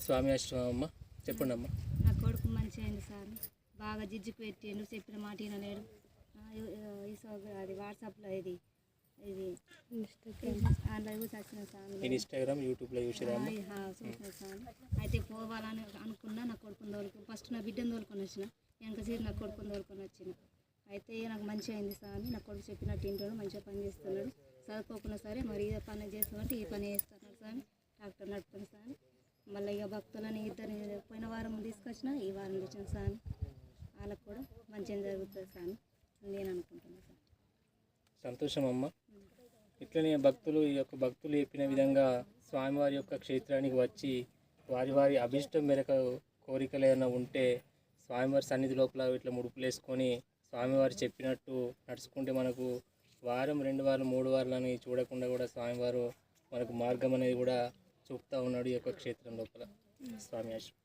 స్వామి ఆశ్రమం అమ్మ, చెప్పండి అమ్మ. నా కొడుకు మంచిగా అయింది సార్, బాగా జిజ్జుకు పెట్టిండు, చెప్పిన మాట వినలేడు. అది వాట్సాప్లో ఇది అందులో చూసిన సార్, ఇన్స్టాగ్రామ్ యూట్యూబ్లో చూసిరా అమ్మ? చూసిన సార్. అయితే పోవాలని అనుకున్నా, నా కొడుకుని తోలుకొని ఫస్ట్ నా బిడ్డను తోలుకొని వచ్చిన, వెనక సీట్ నా కొడుకుని తోలుకొని వచ్చిన. అయితే నాకు మంచిగా అయింది సార్ అని నా కొడుకు చెప్పినట్టు ఇంట్లో మంచిగా పని చేస్తున్నాడు, చదువుకోకుండా సరే మరి ఈ పని చేస్తున్నట్టు ఈ పని చేస్తున్నాడు సార్, డాక్టర్ నడుపుకుని సార్. మళ్ళీ ఇక భక్తులని ఇద్దరిని పోయిన వారం తీసుకొచ్చిన, ఈ వారం తెచ్చిన సార్. వాళ్ళకు కూడా మంచిగా జరుగుతుంది సార్ నేను అనుకుంటున్నాను సార్. సంతోషం అమ్మ. ఇట్లనే భక్తులు ఈ యొక్క భక్తులు చెప్పిన విధంగా స్వామివారి యొక్క క్షేత్రానికి వచ్చి వారి వారి అభిష్టం మేరకు కోరికలు ఏమైనా ఉంటే స్వామివారి సన్నిధి లోపల ఇట్లా ముడుపులు వేసుకొని స్వామివారు చెప్పినట్టు నడుచుకుంటే మనకు వారం 2 వారాలు 3 వారాలని చూడకుండా కూడా స్వామివారు మనకు మార్గం అనేది కూడా చూపుతూ ఉన్నాడు ఈ యొక్క క్షేత్రం లోపల. స్వామి ఆశ్రమం.